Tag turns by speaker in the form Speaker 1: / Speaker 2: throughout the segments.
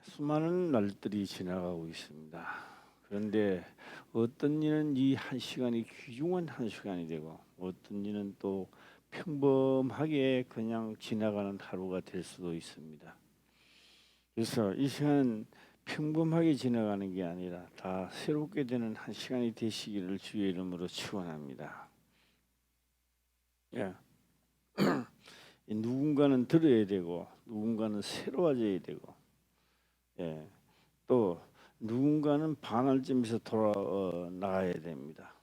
Speaker 1: 수많은 날들이 지나가고 있습니다. 그런데 어떤 이는 이 한 시간이 귀중한 한 시간이 되고 어떤 이는 또 평범하게 그냥 지나가는 하루가 될 수도 있습니다. 그래서 이 시간은 평범하게 지나가는 게 아니라 다 새롭게 되는 한 시간이 되시기를 주의 이름으로 축원합니다. 예. 누군가는 들어야 되고 누군가는 새로워져야 되고 예. 또 누군가는 반할 점에서 돌아 나가야 됩니다.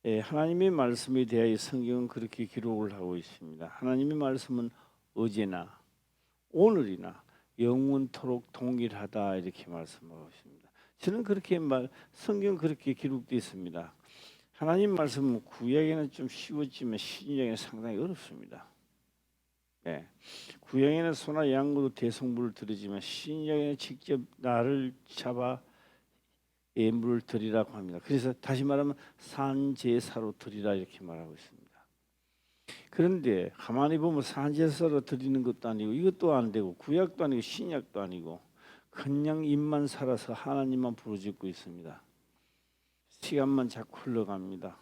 Speaker 1: 예, 하나님의 말씀에 대하여 성경은 그렇게 기록을 하고 있습니다. 하나님의 말씀은 어제나 오늘이나 영원토록 동일하다 이렇게 말씀하고 있습니다. 저는 그렇게 성경 그렇게 기록되어 있습니다. 하나님 말씀은 구약에는 좀 쉬웠지만 신약에는 상당히 어렵습니다. 예, 구약에는 소나 양으로 대성물을 드리지만 신약에는 직접 나를 잡아 예물을 드리라고 합니다. 그래서 다시 말하면 산제사로 드리라 이렇게 말하고 있습니다. 그런데 가만히 보면 산제사로 드리는 것도 아니고 이것도 안 되고 구약도 아니고 신약도 아니고 그냥 입만 살아서 하나님만 부르짖고 있습니다. 시간만 자꾸 흘러갑니다.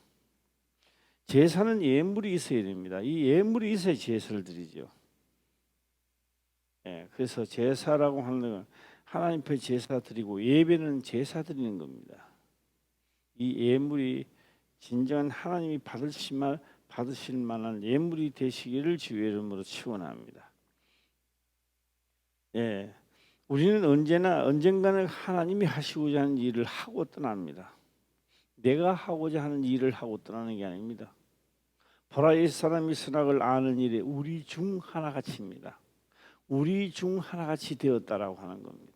Speaker 1: 제사는 예물이 있어야 됩니다. 이 예물이 있어야 제사를 드리죠. 예, 그래서 제사라고 하는 건 하나님 앞에 제사 드리고 예배는 제사 드리는 겁니다. 이 예물이 진정한 하나님이 받으실 만한 예물이 되시기를 주의 이름으로 축원합니다. 예, 우리는 언젠가는 하나님이 하시고자 하는 일을 하고 떠납니다. 내가 하고자 하는 일을 하고 떠나는 게 아닙니다. 보라 이 사람이 선악을 아는 일에 우리 중 하나같이입니다. 우리 중 하나같이 되었다라고 하는 겁니다.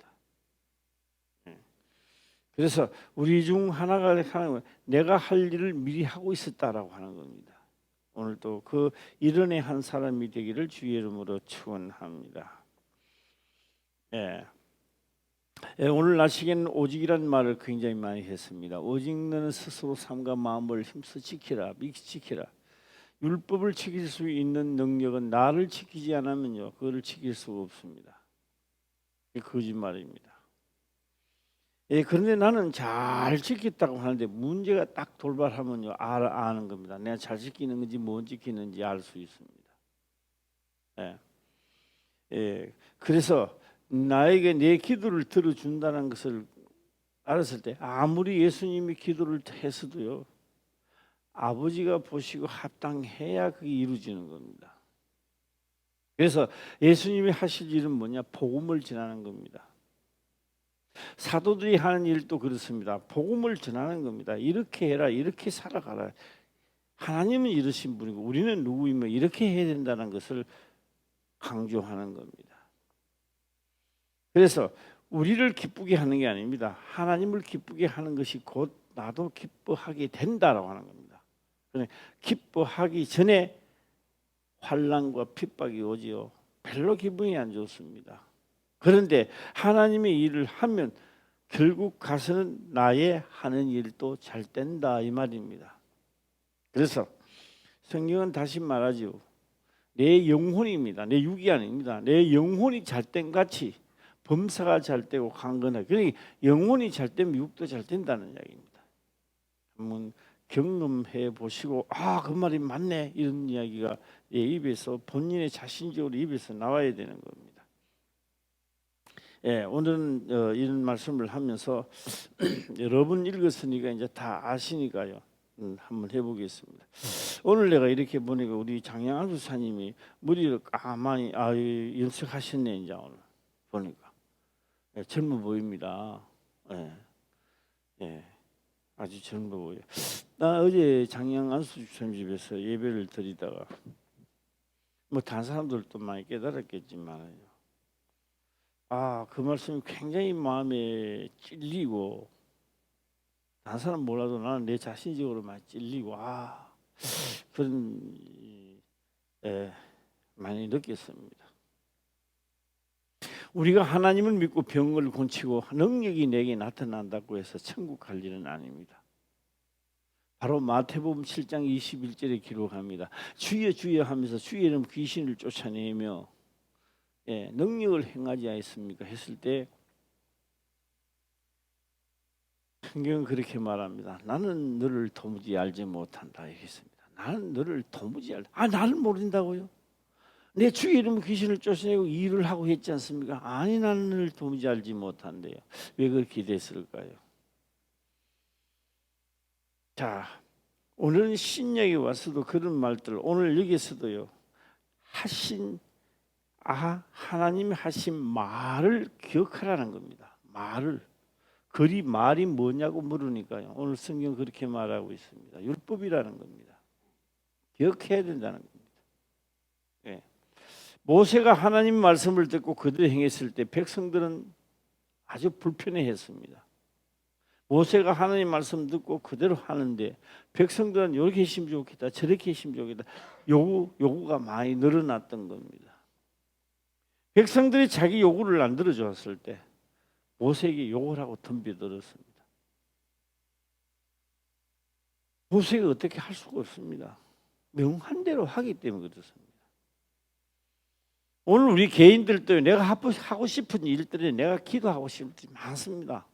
Speaker 1: 그래서 우리 중 하나가 하는 건 내가 할 일을 미리 하고 있었다라고 하는 겁니다. 오늘도 그 일원의 한 사람이 되기를 주의 이름으로 축원합니다. 예. 예, 오늘 날씨에는 오직이라는 말을 굉장히 많이 했습니다. 오직 너는 스스로 삶과 마음을 힘써 지키라, 지키라. 율법을 지킬 수 있는 능력은 나를 지키지 않으면요, 그거를 지킬 수가 없습니다. 이게 거짓말입니다. 예, 그런데 나는 잘 지켰다고 하는데 문제가 딱 돌발하면요 아는 겁니다. 내가 잘 지키는 건지 못 지키는지 알 수 있습니다. 예, 예, 그래서 나에게 내 기도를 들어준다는 것을 알았을 때 아무리 예수님이 기도를 했어도요 아버지가 보시고 합당해야 그게 이루어지는 겁니다. 그래서 예수님이 하실 일은 뭐냐? 복음을 전하는 겁니다. 사도들이 하는 일도 그렇습니다. 복음을 전하는 겁니다. 이렇게 해라, 이렇게 살아가라. 하나님은 이러신 분이고 우리는 누구이며 이렇게 해야 된다는 것을 강조하는 겁니다. 그래서 우리를 기쁘게 하는 게 아닙니다. 하나님을 기쁘게 하는 것이 곧 나도 기뻐하게 된다라고 하는 겁니다. 기뻐하기 전에 환난과 핍박이 오지요. 별로 기분이 안 좋습니다. 그런데 하나님의 일을 하면 결국 가서는 나의 하는 일도 잘 된다 이 말입니다. 그래서 성경은 다시 말하죠. 내 영혼입니다. 내 육이 아닙니다. 내 영혼이 잘된 같이 범사가 잘 되고 강건하게. 그러니까 영혼이 잘 되면 육도 잘 된다는 이야기입니다. 한번 경험해 보시고 그 말이 맞네 이런 이야기가 내 입에서 본인의 자신적으로 입에서 나와야 되는 겁니다. 예, 오늘은 이런 말씀을 하면서 여러분 읽었으니까 이제 다 아시니까요. 한번 해보겠습니다. 오늘 내가 이렇게 보니까 우리 장양한 부사님이 머리를 까만히 염색하셨네 이제 오늘 보니까 젊어 보입니다. 예, 예, 아주 젊어 보여. 나 어제 장양 안수주님 집에서 예배를 드리다가 뭐 다른 사람들도 많이 깨달았겠지만 그 말씀이 굉장히 마음에 찔리고 다른 사람 몰라도 나는 내 자신적으로 많이 찔리고 그런 많이 느꼈습니다. 우리가 하나님을 믿고 병을 고치고 능력이 내게 나타난다고 해서 천국 갈 일은 아닙니다. 바로 마태복음 7장 21절에 기록합니다. 주여 주여 하면서 주의 이름 귀신을 쫓아내며 능력을 행하지 않습니까? 했을 때 성경은 그렇게 말합니다. 나는 너를 도무지 알지 못한다 했습니다. 나는 너를 도무지 나를 모른다고요? 내 주의 이름 귀신을 쫓아내고 일을 하고 했지 않습니까? 아니 나는 너를 도무지 알지 못한대요. 왜 그렇게 됐을까요? 자, 오늘은 신약에 와서도 그런 말들 오늘 여기서도요 하나님이 하신 말을 기억하라는 겁니다. 말을 말이 뭐냐고 물으니까요. 오늘 성경 그렇게 말하고 있습니다. 율법이라는 겁니다. 기억해야 된다는 겁니다. 예. 모세가 하나님 말씀을 듣고 그대로 행했을 때 백성들은 아주 불편해했습니다. 모세가 하나님 말씀 듣고 그대로 하는데 백성들은 이렇게 했으면 좋겠다, 저렇게 했으면 좋겠다. 요구가 많이 늘어났던 겁니다. 백성들이 자기 요구를 안 들어줬을 때 모세에게 욕을 하고 덤벼들었습니다. 모세가 어떻게 할 수가 없습니다. 명한 대로 하기 때문에 그렇습니다. 오늘 우리 개인들도 내가 하고 싶은 일들이 내가 기도하고 싶은 일이 많습니다.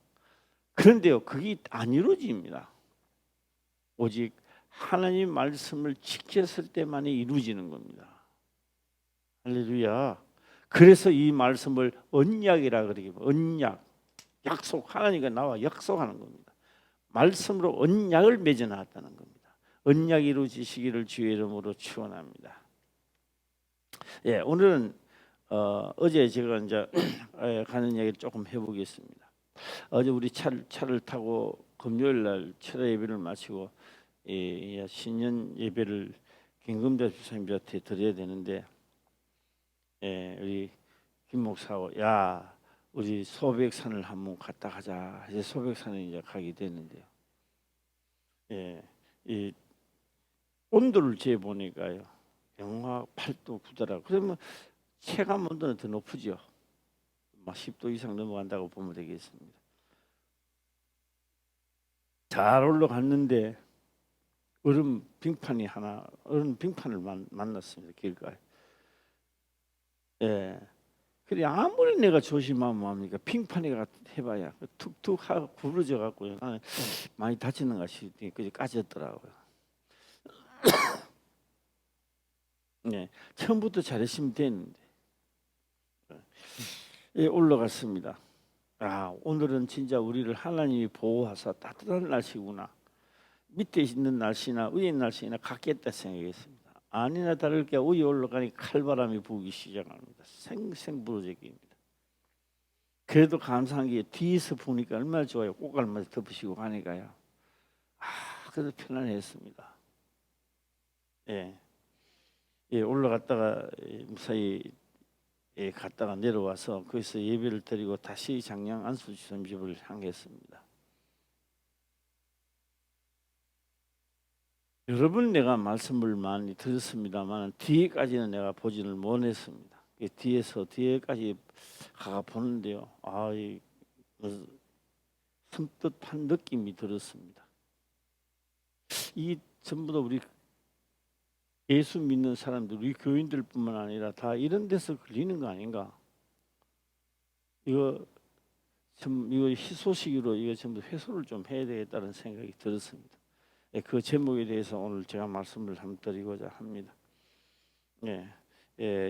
Speaker 1: 그런데요, 그게 안 이루어집니다. 오직 하나님 말씀을 지켰을 때만이 이루어지는 겁니다. 할렐루야. 그래서 이 말씀을 언약이라 그러기도 언약, 약속, 하나님과 나와 약속하는 겁니다. 말씀으로 언약을 맺어놨다는 겁니다. 언약이 이루어지시기를 주의 이름으로 축원합니다. 예, 오늘은 어제 제가 이제 가는 얘기를 조금 해보겠습니다. 어제 우리 차를 타고 금요일 날 철야 예배를 마치고 신년 예배를 김금자 집사님한테 드려야 되는데 우리 김 목사하고 우리 소백산을 한번 갔다 가자. 이제 소백산에 이제 가게 됐는데요. 이 온도를 재 보니까요. 영하 8도 9도라. 그러면 체감 온도는 더 높으죠. 막 10도 이상 넘어간다고 보면 되겠습니다. 잘 올라갔는데 얼음 빙판을 만났습니다. 길가에. 그래 아무리 내가 조심하면 뭐합니까? 빙판에 해봐야 툭툭 하고 부러져 갖고요. 많이 다치는가 싶더니 까졌더라고요. 처음부터 잘했으면 됐는데 올라갔습니다. 오늘은 진짜 우리를 하나님이 보호하사 따뜻한 날씨구나. 밑에 있는 날씨나 위에 있는 날씨나 같겠다 생각했습니다. 아니나 다를게 위에 올라가니 칼바람이 부기 시작합니다. 생생 부러지기입니다. 그래도 감사한 게 뒤에서 보니까 얼마나 좋아요. 꽃갈마다 덮으시고 가니까요. 그래도 편안했습니다. 올라갔다가 무사히 갔다가 내려와서 거기서 예배를 드리고 다시 장량 안수지점집을 향했습니다. 여러분 내가 말씀을 많이 들었습니다만 뒤에까지는 내가 보지를 못했습니다. 뒤에까지 가 보는데요. 섬뜩한 느낌이 들었습니다. 이 전부 다 우리 예수 믿는 사람들, 우리 교인들뿐만 아니라 다 이런 데서 걸리는 거 아닌가? 이거 희소식으로 이거 전부 회수를 좀 해야 되겠다는 생각이 들었습니다. 그 제목에 대해서 오늘 제가 말씀을 한번 드리고자 합니다.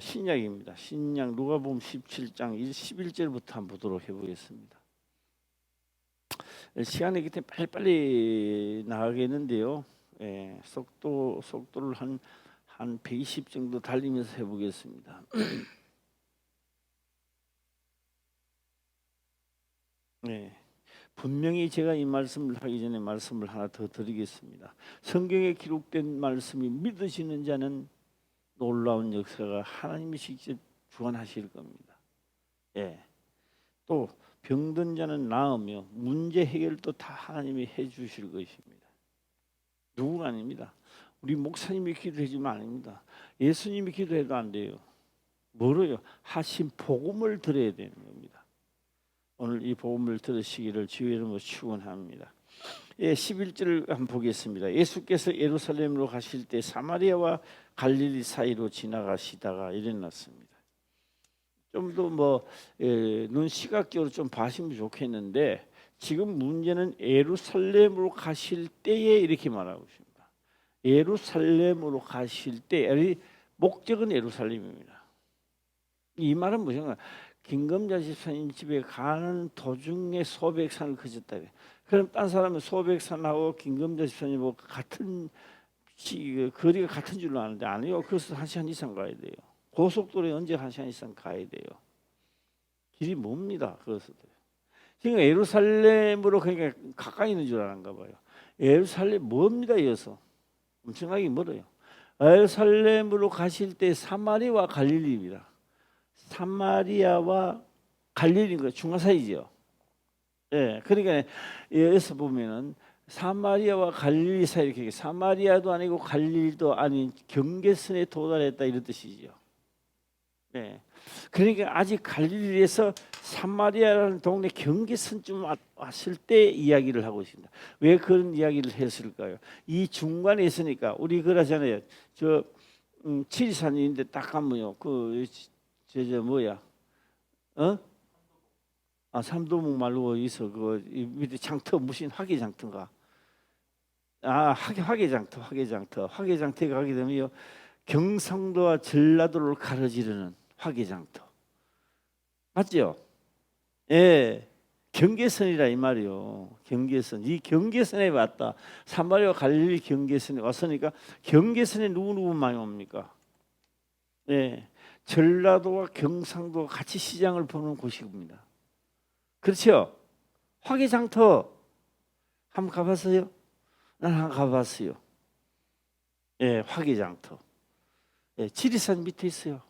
Speaker 1: 신약입니다. 신약 누가복음 17장 11절부터 한번 보도록 해보겠습니다. 시간이 그때 빨리빨리 나가겠는데요. 속도를 한 120 정도 달리면서 해보겠습니다. 분명히 제가 이 말씀을 하기 전에 말씀을 하나 더 드리겠습니다. 성경에 기록된 말씀이 믿으시는 자는 놀라운 역사가 하나님이 직접 주관하실 겁니다. 또 병든 자는 나으며 문제 해결도 다 하나님이 해주실 것입니다. 누구가 아닙니다. 우리 목사님이 기도해주면 아닙니다. 예수님이 기도해도 안 돼요. 뭐로요? 하신 복음을 들어야 되는 겁니다. 오늘 이 복음을 들으시기를 주의 이름으로 축원합니다. 11절을 한번 보겠습니다. 예수께서 예루살렘으로 가실 때 사마리아와 갈릴리 사이로 지나가시다가 일어났습니다. 좀 더 눈 시각적으로 좀 봐시면 좋겠는데 지금 문제는 예루살렘으로 가실 때에 이렇게 말하고 있습니다. 예루살렘으로 가실 때 목적은 예루살렘입니다. 이 말은 무슨 김금자 집사님 집에 가는 도중에 소백산을 거쳤다. 그럼 딴 사람은 소백산하고 김금자 집사님하고 같은 거리가 같은 줄로 아는데 아니요. 그래서 1시간 이상 가야 돼요. 고속도로에 언제 1시간 이상 가야 돼요. 길이 멉니다. 그래서 그러니까 예루살렘으로 그러니까 가까이 있는 줄 아는가 봐요. 예루살렘 멉니다. 이어서 엄청나게 멀어요. 예루살렘으로 가실 때 사마리아와 갈릴리입니다. 사마리아와 갈릴리인 거 중간 사이죠. 예, 그러니까 여기서 보면은 사마리아와 갈릴리 사이 이렇게 사마리아도 아니고 갈릴리도 아닌 경계선에 도달했다 이런 뜻이죠. 네. 그러니까 아직 갈릴리에서 사마리아라는 동네 경계선쯤 왔을 때 이야기를 하고 있습니다. 왜 그런 이야기를 했을까요? 이 중간에 있으니까 우리 그러잖아요. 저 지리산인데 딱 가면요. 저 뭐야? 어? 삼도목 말로 있어. 그 밑에 장터 무슨 화개장터인가? 화개장터에 가게 되면요. 경상도와 전라도를 가로지르는 화개장터. 맞죠? 예. 경계선이라 이 말이요. 경계선. 이 경계선에 왔다. 사마리아 갈릴리 경계선에 왔으니까 경계선에 누구 많이 옵니까? 예. 전라도와 경상도가 같이 시장을 보는 곳입니다. 그렇죠? 화개장터 한번 가봤어요? 난 한번 가봤어요. 예, 화개장터. 예, 지리산 밑에 있어요.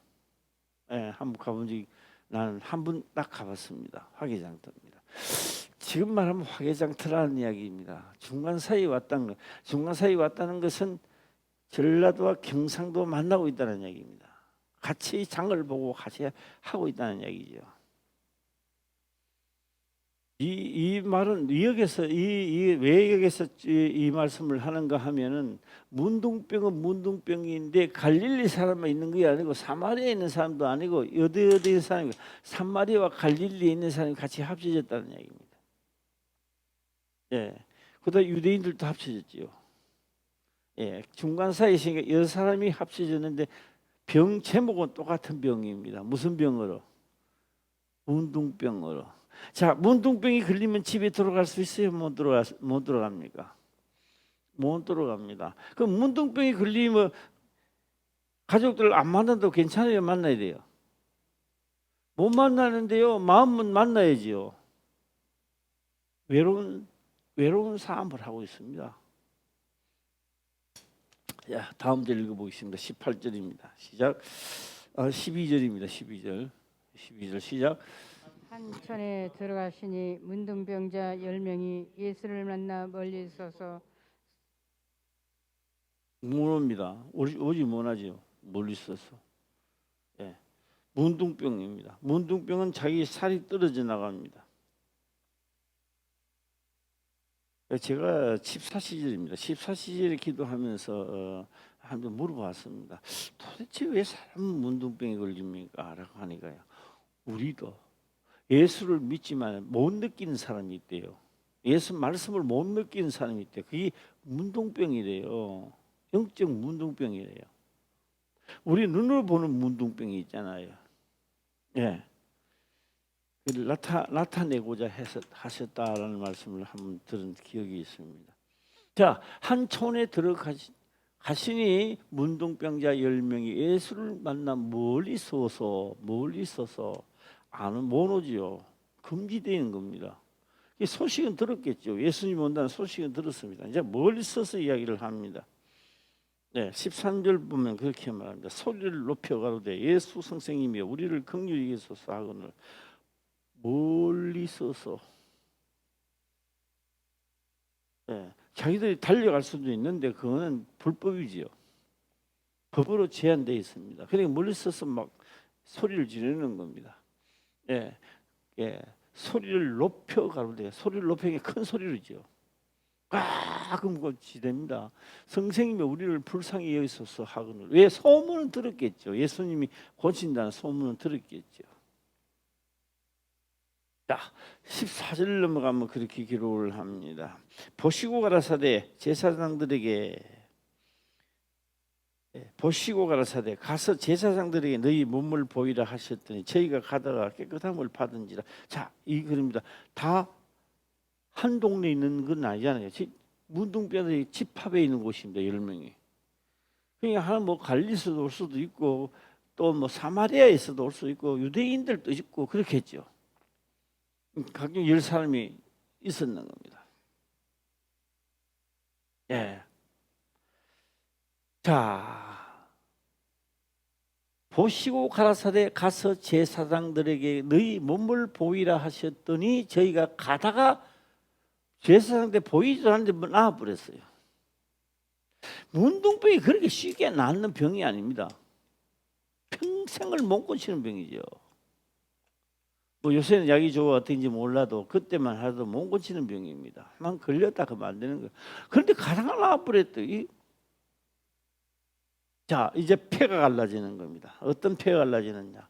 Speaker 1: 예, 한번 가본 적이 나는 한 번 딱 가봤습니다. 화개장터입니다. 지금 말하면 화개장터라는 이야기입니다. 중간 사이에 왔다는 것. 중간 사이에 왔다는 것은 전라도와 경상도 만나고 있다는 이야기입니다. 같이 장을 보고 같이 하고 있다는 이야기죠. 이 말은 왜 여기서 이 말씀을 하는가 하면은 문둥병은 문둥병인데 갈릴리 사람만 있는 게 아니고 사마리아에 있는 사람도 아니고 어디 사람이 사마리아와 갈릴리에 있는 사람이 같이 합쳐졌다는 얘기입니다. 예, 그다음 유대인들도 합쳐졌지요. 예, 중간 사이에 있으니까 여러 사람이 합쳐졌는데 병 제목은 똑같은 병입니다. 무슨 병으로? 문둥병으로. 자, 문둥병이 걸리면 집에 들어갈 수 있어요? 못 들어갑니까? 못 들어갑니다. 그럼 문둥병이 걸리면 가족들 안 만나도 괜찮아요? 만나야 돼요? 못 만나는데요. 마음은 만나야지요. 외로운 삶을 하고 있습니다. 자, 다음 절 읽어보겠습니다. 18절입니다. 시작. 12절입니다. 12절 시작.
Speaker 2: 한천에 들어가시니 문둥병자 10명이 예수를 만나 멀리 서서
Speaker 1: 못 옵니다. 오지 못하죠. 멀리 있어서. 예. 문둥병입니다. 문둥병은 자기 살이 떨어져 나갑니다. 제가 14시절입니다. 14시절에 기도하면서 한번 물어봤습니다. 도대체 왜 사람은 문둥병에 걸립니까? 라고 하니까요. 우리도 예수를 믿지만 못 느끼는 사람이 있대요. 예수 말씀을 못 느끼는 사람이 있대요. 그게 문둥병이래요. 영적 문둥병이래요. 우리 눈으로 보는 문둥병이 있잖아요. 예. 나타내고자 하셨다라는 말씀을 한번 들은 기억이 있습니다. 자, 한 촌에 들어가시니 문둥병자 10명이 예수를 만나 멀리 서서 못 오지요. 금지되는 겁니다. 소식은 들었겠죠. 예수님 온다는 소식은 들었습니다. 이제 멀리 서서 이야기를 합니다. 네, 13절 보면 그렇게 말합니다. 소리를 높여 가로되 예수 선생님이여 우리를 긍휼히 여기소서 하거늘 멀리 서서 자기들이 달려갈 수도 있는데 그거는 불법이지요. 법으로 제한되어 있습니다. 그러니까 멀리 서서 막 소리를 지르는 겁니다. 소리를 높여 가로되 소리를 높이는 게 큰 소리로죠. 그럼 그것이 됩니다. 선생님이 우리를 불쌍히 여기소서 하거늘 왜 소문은 들었겠죠. 예수님이 고친다는 소문은 들었겠죠. 자, 14절 넘어가면 그렇게 기록을 합니다. 보시고 가라사대 제사장들에게 보시고 가라사대 가서 제사장들에게 너희 몸을 보이라 하셨더니 저희가 가다가 깨끗함을 받은지라. 자, 이 글입니다. 다 한 동네에 있는 건 아니잖아요. 문둥병자들이 집합에 있는 곳입니다. 10명이. 그러니까 하나 뭐 갈리스도 올 수도 있고 또 뭐 사마리아에서도 올 수도 있고 유대인들도 있고 그렇겠죠. 각종 10사람이 있었는 겁니다. 예. 자, 보시고 가라사대 가서 제사장들에게 너희 몸을 보이라 하셨더니 저희가 가다가 제사장들 보이지도 않는데 나와버렸어요. 문둥병이 그렇게 쉽게 낫는 병이 아닙니다. 평생을 못 고치는 병이죠. 뭐 요새는 약이 좋아 어떤지 몰라도 그때만 하도 못 고치는 병입니다. 만 걸렸다 그러면 안 되는 거예요. 그런데 가다가 나와버렸더니 자, 이제 폐가 갈라지는 겁니다. 어떤 폐가 갈라지느냐?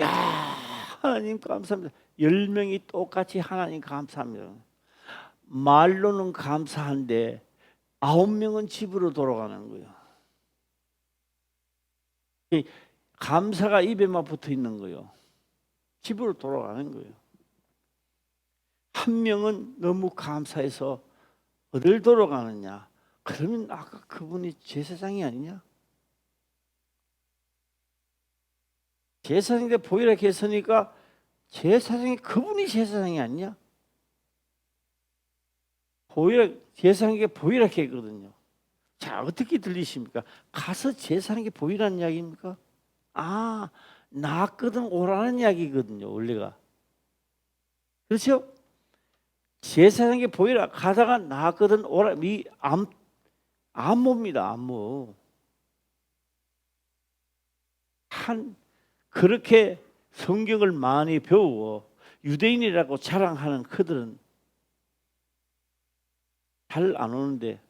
Speaker 1: 야, 하나님 감사합니다. 10명이 똑같이 하나님 감사합니다. 말로는 감사한데 9명은 집으로 돌아가는 거예요. 감사가 입에만 붙어 있는 거예요. 집으로 돌아가는 거예요. 한 명은 너무 감사해서 어딜 돌아가느냐? 그러면 아까 그분이 제사장이 아니냐? 제사장인데 보이라 했으니까 제사장이 그분이 제사장이 아니냐? 보이라 제사장에게 보이라 했거든요. 자, 어떻게 들리십니까? 가서 제사장에게 보이라는 이야기입니까? 아, 나거든 오라는 이야기거든요. 원래가. 그렇죠? 제사장에게 보이라 가다가 나거든 오라. 이 안모입니다. 안모. 그렇게 성경을 많이 배우고 유대인이라고 자랑하는 그들은 잘 안 오는데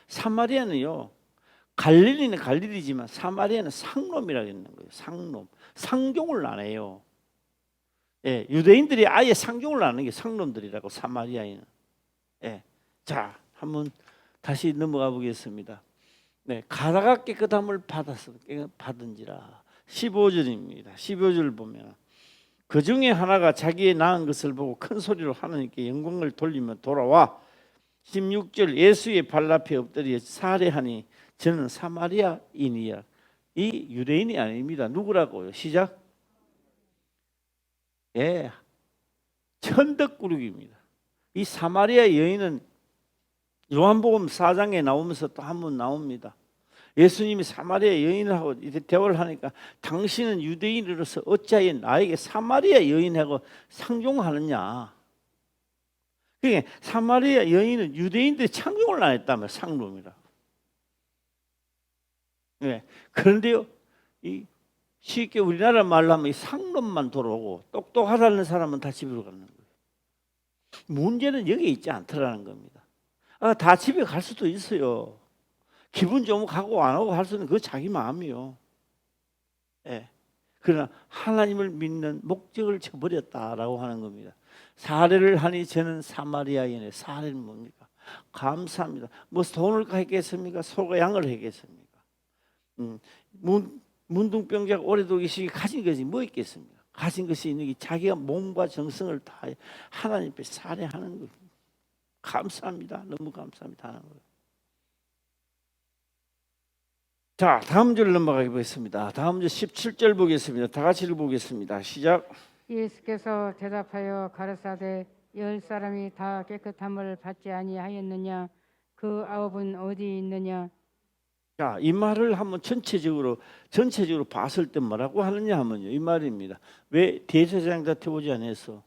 Speaker 1: 사마리아는요, 갈릴리는 갈릴리지만 사마리아는 상놈이라고 있는 거예요. 상놈. 상종을 안 해요. 예, 유대인들이 아예 상종을 안 하는 게 상놈들이라고 사마리아인은. 예. 자, 한번 다시 넘어가 보겠습니다. 네, 가다가 깨끗함을 받은지라. 15절입니다. 15절 보면 그 중에 하나가 자기의 낳은 것을 보고 큰 소리로 하나님께 영광을 돌리며 돌아와 16절 예수의 발 앞에 엎드려 살해하니 저는 사마리아인이야. 이 유대인이 아닙니다. 누구라고요? 시작. 예, 천덕꾸러기입니다. 이 사마리아 여인은 요한복음 4장에 나오면서 또 한 번 나옵니다. 예수님이 사마리아 여인하고 이제 대화를 하니까 당신은 유대인으로서 어찌하여 나에게 사마리아 여인하고 상종하느냐. 그러니까 사마리아 여인은 유대인들이 상종을 안 했다며 상놈이라. 네. 그런데요, 이 쉽게 우리나라 말로 하면 이 상놈만 돌아오고 똑똑하다는 사람은 다 집으로 가는 거예요. 문제는 여기에 있지 않더라는 겁니다. 다 집에 갈 수도 있어요. 기분 좋으면 가고 안 하고 할 수는 그 자기 마음이요. 예. 그러나 하나님을 믿는 목적을 저버렸다라고 하는 겁니다. 살해를 하니 저는 사마리아인의 살해는 뭡니까? 감사합니다. 뭐 돈을 했겠습니까? 소가 양을 했겠습니까? 문둥병자가 오래도 계시기 가진 것이 뭐 있겠습니까? 가진 것이 있는 게 자기가 몸과 정성을 다해 하나님 앞에 살해하는 거예요. 감사합니다. 너무 감사합니다 하는 거예요. 자, 다음 절 넘어가 보겠습니다. 다음 절 17절 보겠습니다. 다 같이 읽어보겠습니다. 시작.
Speaker 2: 예수께서 대답하여 가라사대 10사람이 다 깨끗함을 받지 아니하였느냐? 그 9은 어디 있느냐?
Speaker 1: 자, 이 말을 한번 전체적으로 봤을 때 뭐라고 하느냐 하면요, 이 말입니다. 왜 대제사장한테 오지 않았어?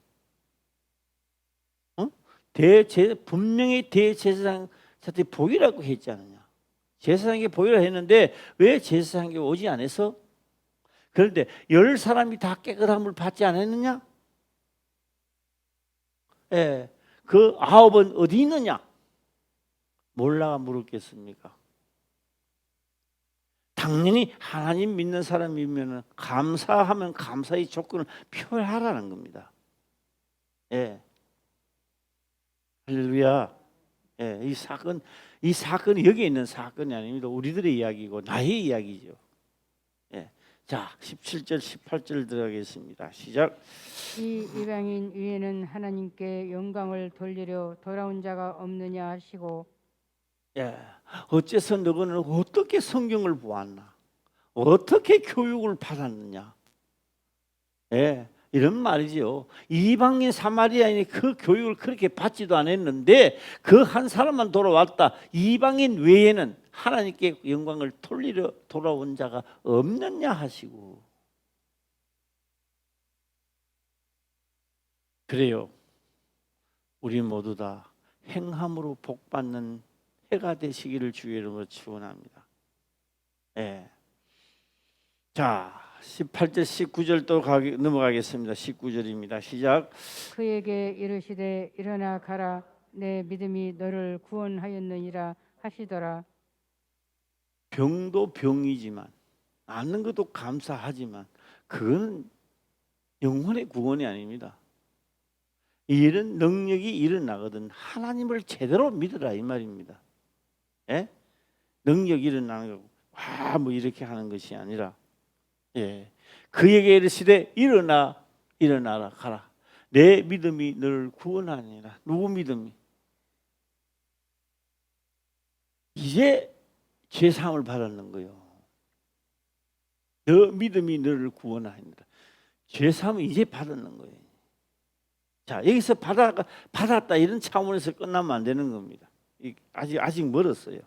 Speaker 1: 분명히 대제사장한테 보이라고 했지 않느냐? 제사장에게 보이라 했는데 왜 제사장에게 오지 않았어? 그런데 10사람이 다 깨끗함을 받지 않았느냐? 예, 그 9은 어디 있느냐? 몰라 물었겠습니까? 당연히 하나님 믿는 사람이면 감사하면 감사의 조건을 표현하라는 겁니다. 예. 할렐루야. 예, 이 사건이 여기 있는 사건이 아닙니다. 우리들의 이야기고 나의 이야기죠. 예. 자, 17절, 18절 들어가겠습니다. 시작.
Speaker 2: 이 이방인 위에는 하나님께 영광을 돌리려 돌아온 자가 없느냐 하시고
Speaker 1: 예. 어째서 너희는 어떻게 성경을 보았나? 어떻게 교육을 받았느냐? 예. 이런 말이죠. 이방인 사마리아인이 그 교육을 그렇게 받지도 않았는데 그 한 사람만 돌아왔다. 이방인 외에는 하나님께 영광을 돌리려 돌아온 자가 없느냐 하시고. 그래요. 우리 모두 다 행함으로 복받는 해가 되시기를 주의 이름으로 축원합니다. 예. 자, 18절 19절 또 넘어가겠습니다. 19절입니다. 시작.
Speaker 2: 그에게 이르시되 일어나 가라 내 믿음이 너를 구원하였느니라 하시더라.
Speaker 1: 병도 병이지만 낫는 것도 감사하지만 그건 영혼의 구원이 아닙니다. 이런 능력이 일어나거든 하나님을 제대로 믿으라 이 말입니다. 예? 능력이 일어나는 거 뭐 이렇게 하는 것이 아니라 예. 그에게 이르시되 일어나라 가라 내 믿음이 너를 구원하니라. 누구 믿음이? 이제 죄사함을 받았는 거예요. 너 믿음이 너를 구원하니라. 죄사함을 이제 받았는 거예요. 자, 여기서 받았다 이런 차원에서 끝나면 안 되는 겁니다. 아직 멀었어요.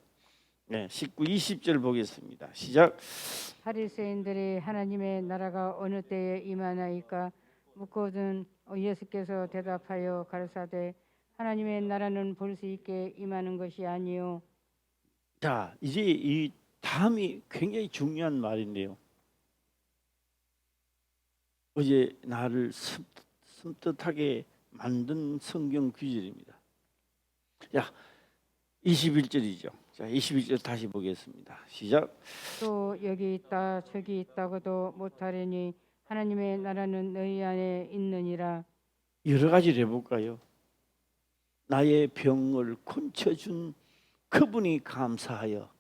Speaker 1: 네, 19, 20절 보겠습니다. 시작.
Speaker 2: 바리새인들이 하나님의 나라가 어느 때에 임하나이까 묻거든 예수께서 대답하여 가르사대 하나님의 나라는 볼 수 있게 임하는 것이 아니요.
Speaker 1: 자, 이제 이 다음이 굉장히 중요한 말인데요. 어제 나를 섬뜩하게 만든 성경 구절입니다. 자, 21절이죠. 자, 21절 다시 보겠습니다. 시작.
Speaker 2: 또 여기 있다 저기 있다고도 못하려니 하나님의 나라는 너희 안에 있느니라.
Speaker 1: 여러 가지를 해볼까요? 나의 병을 고쳐준 그분이 감사하여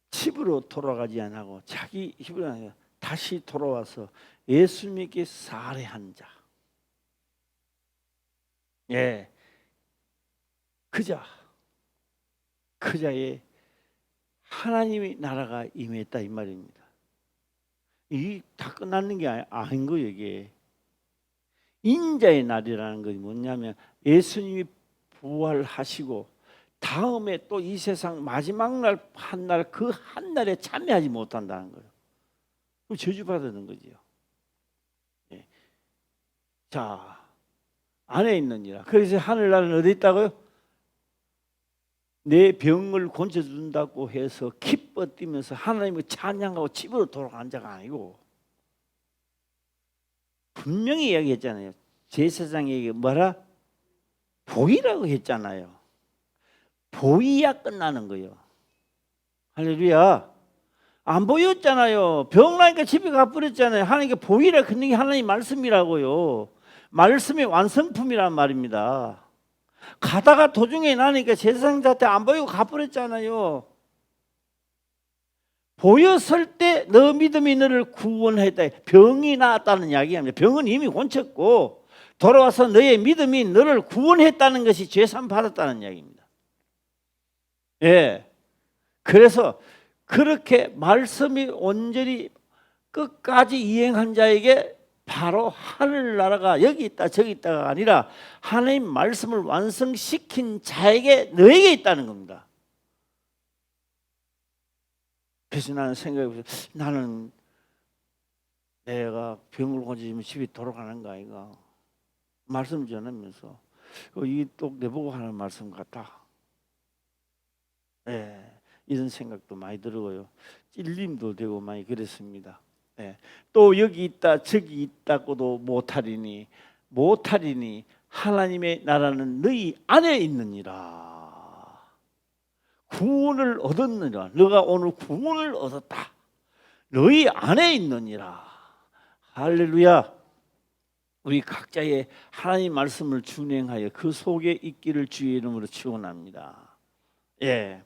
Speaker 1: 집으로 돌아가지 않고 자기 집으로 다시 돌아와서 예수님께 살해한 자. 예, 그자의 하나님의 나라가 임했다 이 말입니다. 이 다 끝났는 게 아닌 거예요. 이게 인자의 날이라는 것이 뭐냐면 예수님이 부활하시고 다음에 또 이 세상 마지막 날 한 날 그 한 날에 참여하지 못한다는 거예요. 그럼 저주받는 거지요. 예. 자, 안에 있느니라. 그래서 하늘나라는 어디 있다고요? 내 병을 고쳐준다고 해서 기뻐 뛰면서 하나님을 찬양하고 집으로 돌아간 자가 아니고 분명히 이야기했잖아요. 제사장에게 뭐라? 보이라고 했잖아요. 보이야 끝나는 거예요. 할렐루야. 안 보였잖아요. 병 나니까 집에 가버렸잖아요. 하나님께 보이라 그런 게 하나님 말씀이라고요. 말씀의 완성품이란 말입니다. 가다가 도중에 나니까 제사장한테 안 보이고 가버렸잖아요. 보였을 때 너 믿음이 너를 구원했다. 병이 나았다는 이야기입니다. 병은 이미 고쳤고 돌아와서 너의 믿음이 너를 구원했다는 것이 죄산 받았다는 이야기입니다. 예. 그래서 그렇게 말씀이 온전히 끝까지 이행한 자에게 바로 하늘나라가 여기 있다 저기 있다가 아니라 하나님 말씀을 완성시킨 자에게 너에게 있다는 겁니다. 그래서 나는 생각해보세요. 나는 내가 병을 고치면 집에 돌아가는 거 아이가 말씀 전하면서 이게 또 내보고 하는 말씀 같다. 예, 이런 생각도 많이 들어요. 찔림도 되고 많이 그랬습니다. 예, 또 여기 있다 저기 있다고도 못하리니 하나님의 나라는 너희 안에 있느니라. 구원을 얻었느니라. 너가 오늘 구원을 얻었다. 너희 안에 있느니라. 할렐루야. 우리 각자의 하나님 말씀을 준행하여 그 속에 있기를 주의 이름으로 축원합니다. 예,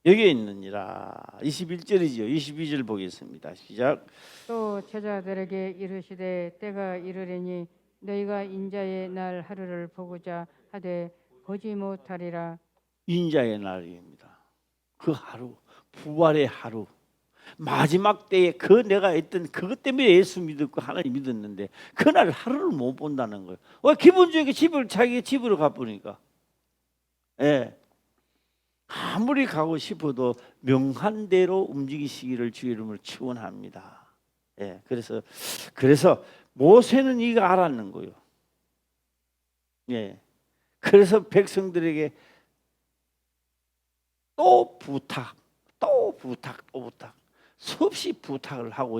Speaker 1: 여기에 있느니라. 21절이죠. 22절 보겠습니다. 시작.
Speaker 2: 또 제자들에게 이르시되 때가 이르려니 너희가 인자의 날 하루를 보고자 하되 보지 못하리라.
Speaker 1: 인자의 날입니다. 그 하루, 부활의 하루, 마지막 때에 그 내가 했던 그것 때문에 예수 믿었고 하나님 믿었는데 그날 하루를 못 본다는 거예요. 기본적인 자기 집으로 가보니까, 예, 아무리 가고 싶어도 명한대로 움직이시기를 주의 이름으로 축원합니다. 예, 그래서 모세는 이거 알았는 거예요. 예, 그래서 백성들에게 또 부탁, 또 부탁, 또 부탁, 수없이 부탁을 하고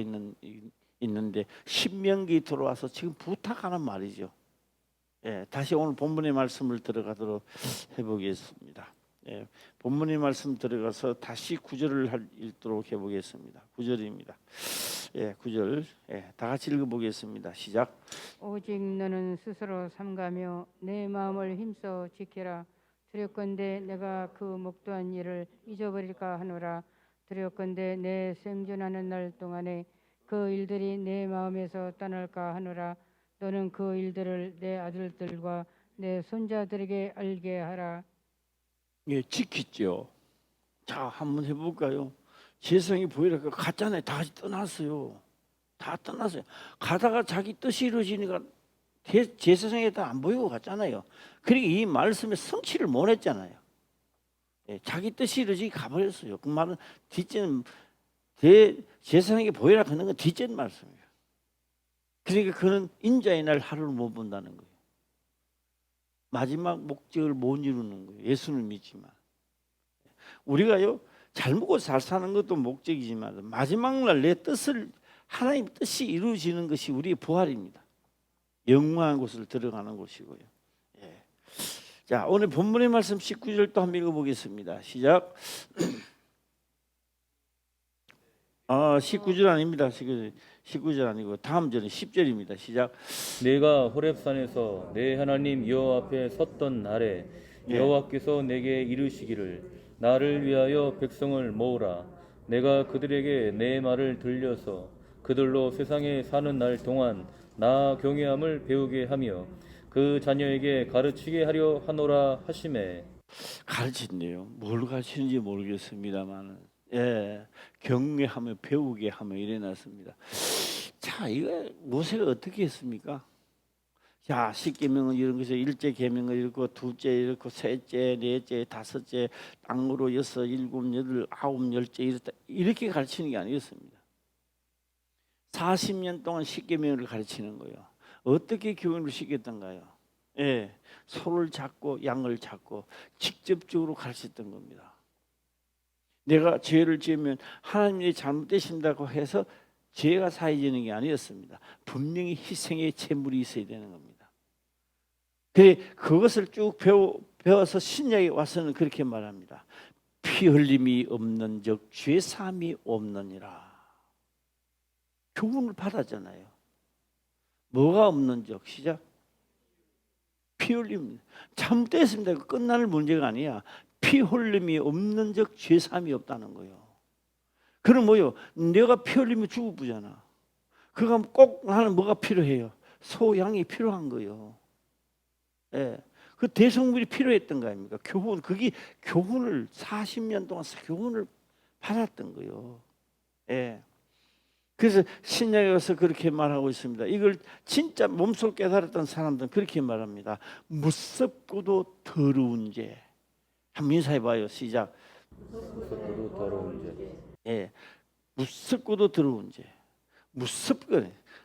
Speaker 1: 있는데 신명기 들어와서 지금 부탁하는 말이죠. 예, 다시 오늘 본문의 말씀을 들어가도록 해보겠습니다. 예, 본문의 말씀 들어가서 다시 구절을 읽도록 해보겠습니다. 9절입니다. 예, 9절, 예, 다 같이 읽어보겠습니다. 시작.
Speaker 2: 오직 너는 스스로 삼가며 내 마음을 힘써 지키라. 두렵건대 내가 그 목도한 일을 잊어버릴까 하노라. 두렵건대 내 생존하는 날 동안에 그 일들이 내 마음에서 떠날까 하노라. 너는 그 일들을 내 아들들과 내 손자들에게 알게 하라.
Speaker 1: 예, 지키죠. 자, 한번 해볼까요? 재성이 보이라고 갔잖아요. 다 같이 떠났어요. 다 떠났어요. 가다가 자기 뜻이 이루어지니까 제사장에 다 안 보이고 갔잖아요. 그러니까 이 말씀에 성취를 못 했잖아요. 예, 자기 뜻이 이루어지게 가버렸어요. 그 말은 뒷전 제사장에게 보이라 하는 건 뒷전 말씀이에요. 그러니까 그는 인자의 날 하루를 못 본다는 거예요. 마지막 목적을 못 이루는 거예요. 예수를 믿지만 우리가요 잘 먹고 잘 사는 것도 목적이지만 마지막 날 내 뜻을 하나님 뜻이 이루어지는 것이 우리의 부활입니다. 영광한 곳을 들어가는 곳이고요. 예. 자, 오늘 본문의 말씀 19절 또 한번 읽어보겠습니다. 시작. 19절 아닙니다. 19절 아니고 다음 절은 10절입니다. 시작.
Speaker 3: 내가 호렙산에서 내 하나님 여호와 앞에 섰던 날에
Speaker 1: 예.
Speaker 3: 여호와께서 내게 이르시기를 나를 위하여 백성을 모으라. 내가 그들에게 내 말을 들려서 그들로 세상에 사는 날 동안 나 경외함을 배우게 하며 그 자녀에게 가르치게 하려 하노라 하시매.
Speaker 1: 가르친대요. 뭘 가르치는지 모르겠습니다만, 예, 경외하며 배우게 하며 이래놨습니다. 자, 이거 모세가 어떻게 했습니까? 자, 10계명은 이런 것이 일째 계명은 이렇고 둘째 이렇고 셋째, 넷째, 다섯째, 땅으로 여섯, 일곱, 여덟, 아홉, 열째 이렇게 가르치는 게 아니었습니다. 40년 동안 10계명을 가르치는 거예요. 어떻게 교훈을 시켰던가요? 예, 소를 잡고 양을 잡고 직접적으로 가르쳤던 겁니다. 내가 죄를 지으면 하나님이 잘못되신다고 해서 죄가 사해지는 게 아니었습니다. 분명히 희생의 제물이 있어야 되는 겁니다. 그래 그것을 쭉 배워서 신약에 와서는 그렇게 말합니다. 피 흘림이 없는즉 죄 사함이 없느니라. 교훈을 받았잖아요. 뭐가 없는즉 시작. 피 흘림 잘못됐습니다. 끝나는 문제가 아니야. 피 흘림이 없는즉 죄 사함이 없다는 거예요. 그럼 뭐요? 내가 피 흘리면 죽을 잖아. 그가 꼭 나는 뭐가 필요해요? 소 양이 필요한 거예요. 예, 그 대성물이 필요했던 거 아닙니까? 그게 교훈을 40년 동안 교훈을 받았던 거예요. 예. 그래서 신약에 와서 그렇게 말하고 있습니다. 이걸 진짜 몸소 깨달았던 사람들은 그렇게 말합니다. 무섭고도 더러운 죄. 한번 인사해봐요. 시작.
Speaker 3: 무섭고도 더러운 죄.
Speaker 1: 예, 무섭고도 더러운 죄.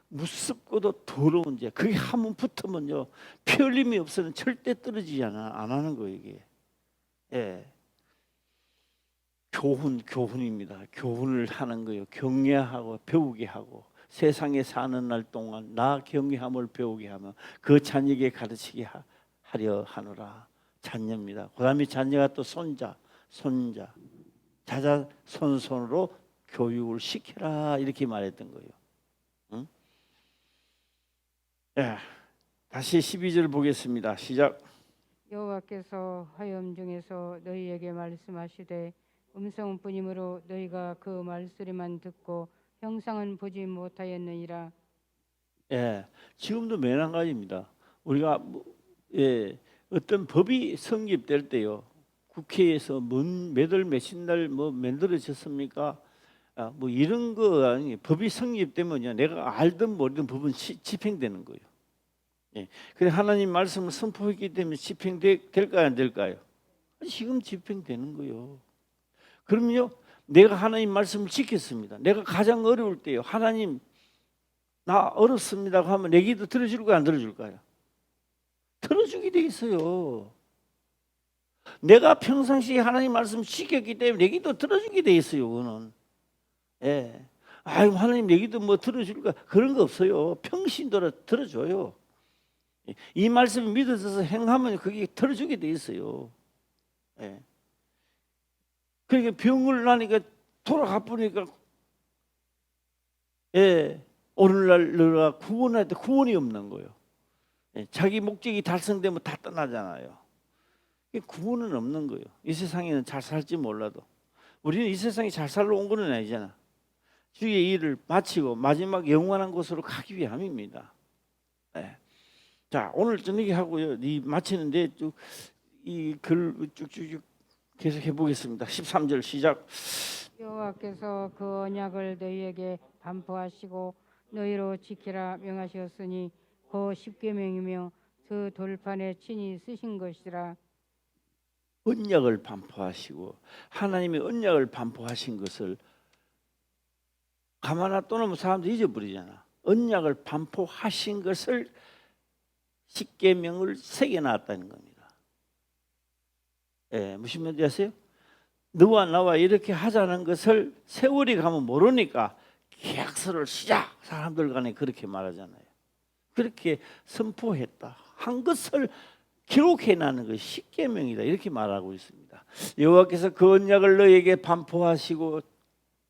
Speaker 1: 무섭고도 더러운 죄. 그게 한번 붙으면요, 피 흘림이 없으면 절대 떨어지지 안 하는 거예요 이게. 예. 교훈입니다. 교훈을 하는 거예요. 경외하고 배우게 하고 세상에 사는 날 동안 나 경외함을 배우게 하면 그 자녀에게 가르치게 하려 하노라. 자녀입니다. 그다음에 자녀가 또 손자, 자손손으로 교육을 시켜라 이렇게 말했던 거예요. 응? 예, 다시 12절 보겠습니다. 시작.
Speaker 2: 여호와께서 화염 중에서 너희에게 말씀하시되 음성뿐이므로 너희가 그 말소리만 듣고 형상은 보지 못하였느니라.
Speaker 1: 예, 지금도 매한가지입니다. 우리가 어떤 법이 성립될 때요, 국회에서 몇월 몇십 날 뭐 만들어졌습니까? 뭐 이런 거 아니, 법이 성립되면요, 내가 알든 모르든 법은 집행되는 거예요. 예, 그래 하나님 말씀을 선포했기 때문에 집행될까요, 안 될까요? 지금 집행되는 거예요. 그러면요, 내가 하나님 말씀을 지켰습니다. 내가 가장 어려울 때요, 하나님 나 어렵습니다 하면 내 기도 들어줄까요, 안 들어줄까요? 들어주게 돼 있어요. 내가 평상시에 하나님 말씀 지켰기 때문에 내 기도 들어주게 돼 있어요. 그거는. 예. 아유, 하나님 내 기도 뭐 들어줄까? 그런 거 없어요. 평신도로 들어줘요. 이 말씀을 믿어서 행하면 그게 들어주게 돼 있어요. 예. 그러니까 병을 나니까 돌아가 보니까, 예, 오늘날 너가 구원할 때 구원이 없는 거예요. 예, 자기 목적이 달성되면 다 떠나잖아요. 구원은 없는 거예요. 이 세상에는 잘 살지 몰라도 우리는 이 세상에 잘 살러 온 건 아니잖아. 주의 일을 마치고 마지막 영원한 곳으로 가기 위함입니다. 예. 자, 오늘 저녁에 하고요, 이 마치는데 이 글 쭉쭉쭉 계속 해보겠습니다. 13절 시작.
Speaker 2: 여호와께서 그 언약을 너희에게 반포하시고 너희로 지키라 명하셨으니 그 십계명이며 그 돌판에 친히 쓰신 것이라.
Speaker 1: 언약을 반포하시고, 하나님의 언약을 반포하신 것을 가만 놔두면 사람들이 잊어버리잖아. 언약을 반포하신 것을 십계명을 새겨놨다는 겁니다. 예, 무슨 말인지 아세요? 너와 나와 이렇게 하자는 것을 세월이 가면 모르니까 계약서를 시작, 사람들 간에 그렇게 말하잖아요. 그렇게 선포했다 한 것을 기록해놨는 것이 십계명이다 이렇게 말하고 있습니다. 여호와께서 그 언약을 너희에게 반포하시고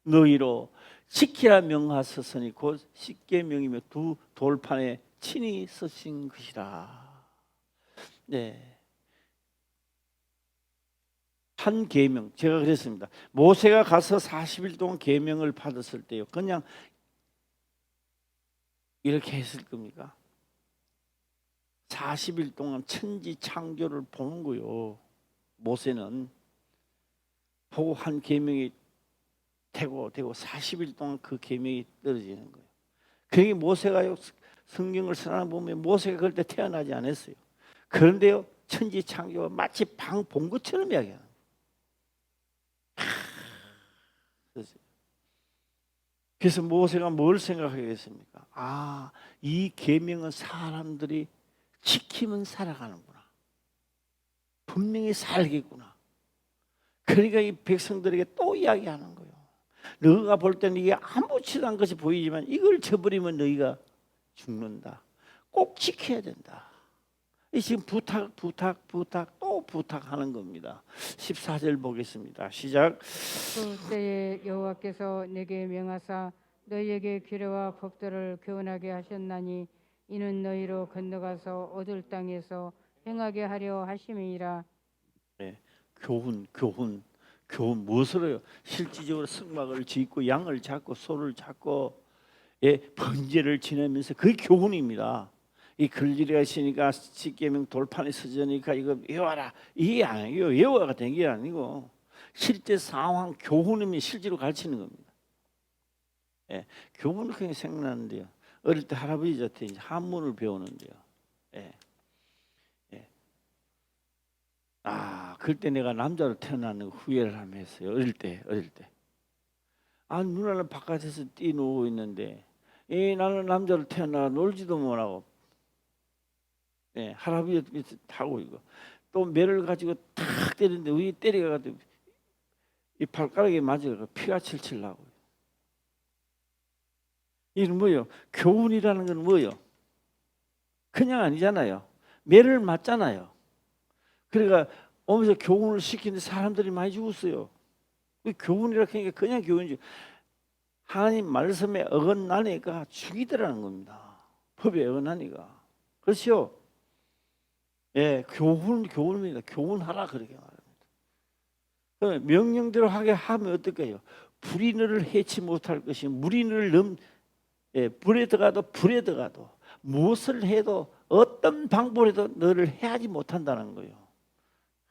Speaker 1: 너희로 지키라 명하셨으니 곧 십계명이며 두 돌판에 친히 쓰신 것이라. 네. 한 계명, 제가 그랬습니다. 모세가 가서 40일 동안 계명을 받았을 때요, 그냥 이렇게 했을 겁니까? 40일 동안 천지 창조를 보는 거요. 모세는 보고 한 계명이 되고 40일 동안 그 계명이 떨어지는 거예요. 그게 모세가요, 성경을 써나 보면 모세가 그럴 때 태어나지 않았어요. 그런데요, 천지 창조가 마치 방 본 것처럼 이야기하는 거예요. 그래서 모세가 뭘 생각하겠습니까? 아, 이 계명은 사람들이 지키면 살아가는구나. 분명히 살겠구나. 그러니까 이 백성들에게 또 이야기하는 거예요. 너희가 볼 때는 이게 아무렇지도 않은 것이 보이지만 이걸 저버리면 너희가 죽는다. 꼭 지켜야 된다. 이 지금 부탁 또 부탁하는 겁니다. 14절 보겠습니다. 시작.
Speaker 2: 그때에 여호와께서 내게 명하사 너희에게 규례와 법도를 교훈하게 하셨나니 이는 너희로 건너가서 얻을 땅에서 행하게 하려 하심이니라.
Speaker 1: 네, 교훈 무엇으로요? 실질적으로 성막을 짓고 양을 잡고 소를 잡고, 예, 번제를 지내면서 그게 교훈입니다. 이 글리가 있으니까 십계명 돌판에 서지니까 이거 외워라, 이게 아니에요. 외워가 된 게 아니고 실제 상황 교훈이면 실제로 가르치는 겁니다. 예, 교훈은 그냥 생각나는데요, 어릴 때 할아버지한테 이제 한문을 배우는데요, 예. 그때 내가 남자로 태어나는 후회를 하면서 어릴 때. 누나는 바깥에서 뛰노고 있는데, 나는 남자로 태어나 놀지도 못하고, 예, 할아버지 밑에 타고 이거 또 매를 가지고 탁 때리는데 위 때려가지고 이 발가락에 맞아서 피가 칠칠 나고. 이건 뭐요? 교훈이라는 건 뭐요? 그냥 아니잖아요. 매를 맞잖아요. 그러니까 오면서 교훈을 시키는데 사람들이 많이 죽었어요. 교훈이라 하니까 그냥 교훈이죠. 하나님 말씀에 어긋나니까 죽이더라는 겁니다. 법에 어긋나니까. 그렇죠? 예, 교훈입니다. 교훈하라 그렇게 말합니다. 명령대로 하게 하면 어떨까요? 불이 너를 해치 못할 것이 물이 너를 불에 들어가도 무엇을 해도 어떤 방법으로 해도 너를 해하지 못한다는 거예요.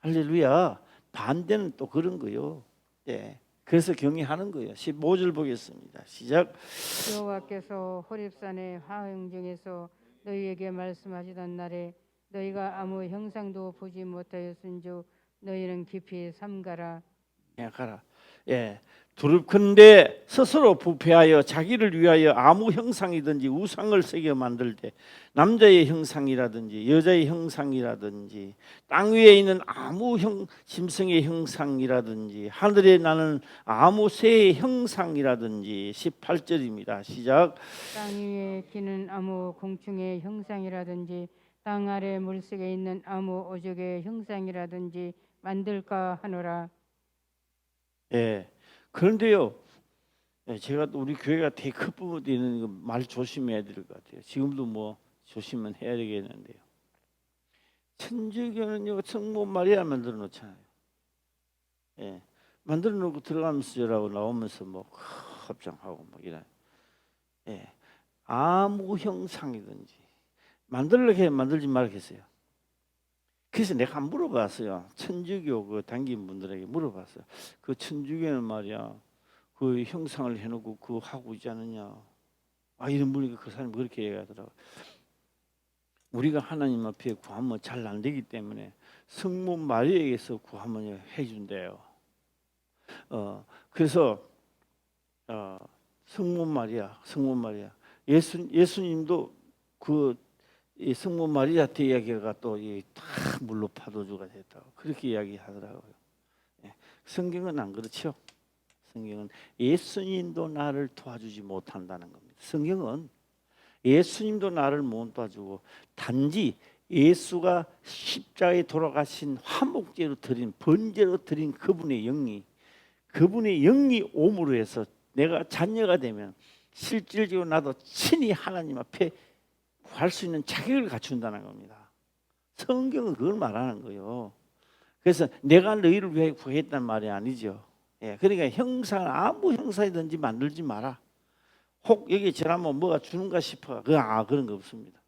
Speaker 1: 할렐루야. 반대는 또 그런 거예요. 예. 그래서 경외하는 거예요. 15절 보겠습니다. 시작.
Speaker 2: 여호와께서 호렙산의 화영정에서 너희에게 말씀하시던 날에 너희가 아무 형상도 보지 못하였은즉 너희는 깊이 삼가라.
Speaker 1: 가라. 예. 두렵건대 스스로 부패하여 자기를 위하여 아무 형상이든지 우상을 새겨 만들 때 남자의 형상이라든지 여자의 형상이라든지 땅 위에 있는 아무 짐승의 형상이라든지 하늘에 나는 아무 새의 형상이라든지 18절입니다. 시작.
Speaker 2: 땅 위에 기는 아무 공충의 형상이라든지 땅 아래 물속에 있는 아무 오적의 형상이라든지 만들까 하노라.
Speaker 1: 예. 그런데요, 제가 또 우리 교회가 되게 큰 부분도 있는 거 말 조심해야 될 것 같아요. 지금도 뭐 조심은 해야 되겠는데요. 천주교는요, 성모 마리아 만들어 놓잖아요. 예. 만들어 놓고 들어가면서라고 나오면서 뭐 합장하고 막 이런. 예. 아무 형상이든지 만들려고 해 만들지 말겠어요. 그래서 내가 한번 물어봤어요. 천주교 그 당긴 분들에게 물어봤어요. 그 천주교는 말이야, 그 형상을 해놓고 그거 하고 있지 않느냐. 아, 이런 분이 그 사람이 그렇게 얘기하더라고. 우리가 하나님 앞에 구하면 잘 안 되기 때문에 성모 마리아에게서 구하면 해준대요. 그래서 성모 마리아, 예수님도 이 성모 마리아한테 이야기가 또 다 물로 파도주가 됐다고 그렇게 이야기하더라고요. 예. 성경은 안 그렇죠. 성경은 예수님도 나를 도와주지 못한다는 겁니다. 성경은 예수님도 나를 못 도와주고 단지 예수가 십자가에 돌아가신 화목제로 드린 번제로 드린 그분의 영이 옴으로 해서 내가 자녀가 되면 실질적으로 나도 친히 하나님 앞에 구할 수 있는 자격을 갖춘다는 겁니다. 성경은 그걸 말하는 거예요. 그래서 내가 너희를 위해 구했단 말이 아니죠. 예, 그러니까 형상을 아무 형상이든지 만들지 마라. 혹 여기 저라면 뭐가 주는가 싶어. 그런 거 없습니다.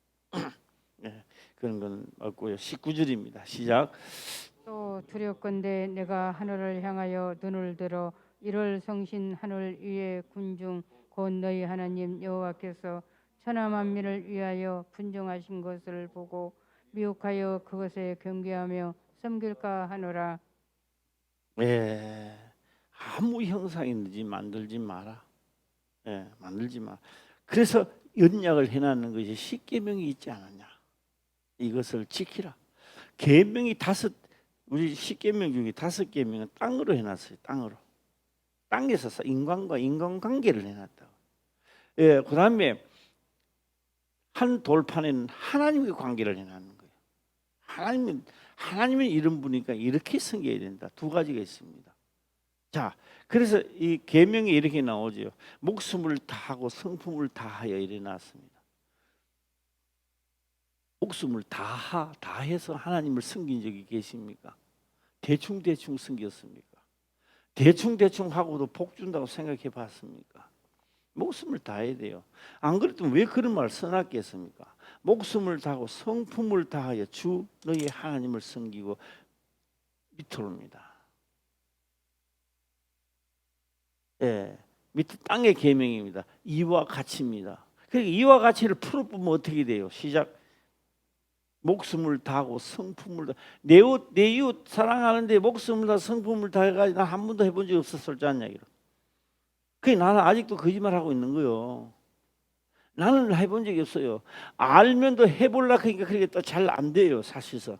Speaker 1: 예, 그런 건 없고요. 19절입니다. 시작.
Speaker 2: 또 두렵건대 내가 하늘을 향하여 눈을 들어 이를 성신 하늘 위의 군중 곧 너희 하나님 여호와께서 천하 만민을 위하여 분정하신 것을 보고 미혹하여 그것에 경배하며 섬길까 하노라.
Speaker 1: 예, 아무 형상이든지 만들지 마라. 예, 만들지 마. 그래서 연약을 해놨는 것이 십계명이 있지 않느냐. 이것을 지키라. 계명이 우리 십계명 중에 5계명은 땅으로 해놨어요. 땅에서 인간과 인간관계를 해놨다고. 예, 그다음에 한 돌판에는 하나님의 관계를 해놨는 거예요. 하나님은 이런 분이니까 이렇게 섬겨야 된다. 2가지가 있습니다. 자, 그래서 이 계명이 이렇게 나오죠. 목숨을 다하고 성품을 다하여 이래 놨습니다. 목숨을 다해서 하나님을 섬긴 적이 계십니까? 대충 섬겼습니까? 대충 하고도 복 준다고 생각해 봤습니까? 목숨을 다해야 돼요. 안 그랬으면 왜 그런 말을 써놨겠습니까? 목숨을 다하고 성품을 다하여 주 너희 하나님을 섬기고 밑으로입니다. 예, 밑에 땅의 계명입니다. 이와 같이입니다. 그러니까 이와 같이를 풀어보면 어떻게 돼요? 시작. 목숨을 다하고 성품을 다. 내 이웃 사랑하는데 목숨을 다 성품을 다해가지고 난 한 번도 해본 적이 없었을 줄 아냐 이거. 그게 나는 아직도 거짓말하고 있는 거요. 나는 해본 적이 없어요. 알면도 해보려고 하니까 그게 또 잘 안 돼요. 사실상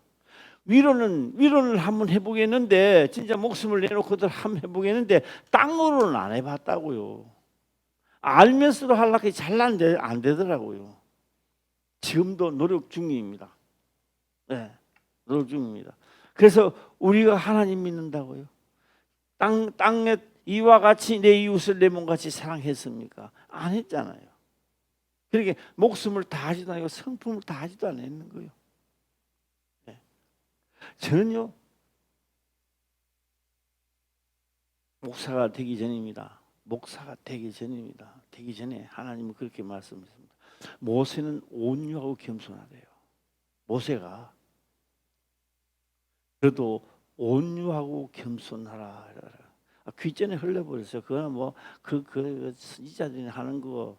Speaker 1: 위로는 한번 해보겠는데 진짜 목숨을 내놓고들 한번 해보겠는데 땅으로는 안 해봤다고요. 알면서도 하려고 잘 안 되더라고요. 지금도 노력 중입니다. 네, 노력 중입니다. 그래서 우리가 하나님 믿는다고요. 땅에 이와 같이 내 이웃을 내 몸같이 사랑했습니까? 안 했잖아요. 그러니까 목숨을 다하지도 않고 성품을 다하지도 않았는 거예요. 네. 저는요, 목사가 되기 전입니다. 목사가 되기 전입니다. 되기 전에 하나님은 그렇게 말씀하셨습니다. 모세는 온유하고 겸손하대요. 모세가 그래도 온유하고 겸손하라. 귓전에 흘려버렸어요. 그거는 그 선지자들이 하는 거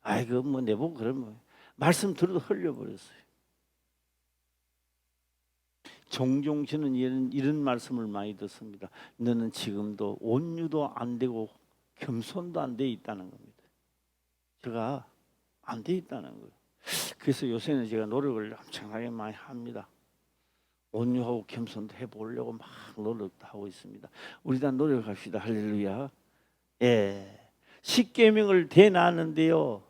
Speaker 1: 아이고 내보고 그러면 말씀 들어도 흘려버렸어요. 종종 저는 이런 말씀을 많이 듣습니다. 너는 지금도 온유도 안 되고 겸손도 안 돼 있다는 겁니다. 제가 안 돼 있다는 거예요. 그래서 요새는 제가 노력을 엄청나게 많이 합니다. 온유하고 겸손도 해보려고 막 노력도 하고 있습니다. 우리 다 노력합시다. 할렐루야. 예, 십계명을 대놨는데요,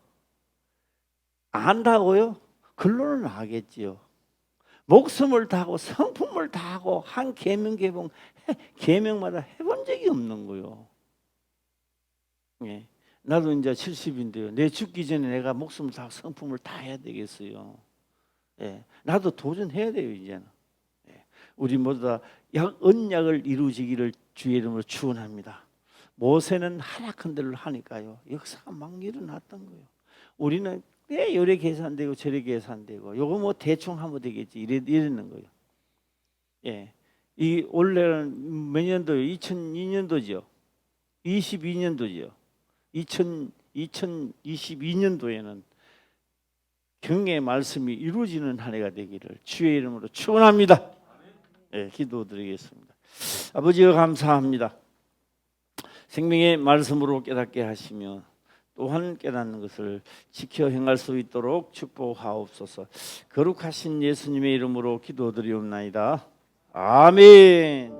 Speaker 1: 안다고요? 글로는 하겠지요. 목숨을 다하고 성품을 다하고 한 계명마다 해본 적이 없는 거요. 예, 나도 이제 70인데요. 내 죽기 전에 내가 목숨을 다하고 성품을 다 해야 되겠어요. 예, 나도 도전해야 돼요 이제는. 우리 모두 다 언약을 이루어지기를 주의 이름으로 축원합니다. 모세는 하락한 대로 하니까요, 역사가 막 일어났던 거예요. 우리는 요래 계산되고 저래 계산되고 요거 대충 하면 되겠지 이러는 거예요. 예, 이 원래는 몇 년도요? 2002년도죠. 22년도죠. 2022년도에는 경외의 말씀이 이루어지는 한 해가 되기를 주의 이름으로 축원합니다. 예, 기도드리겠습니다. 아버지가 감사합니다. 생명의 말씀으로 깨닫게 하시며 또한 깨닫는 것을 지켜 행할 수 있도록 축복하옵소서. 거룩하신 예수님의 이름으로 기도드리옵나이다. 아멘.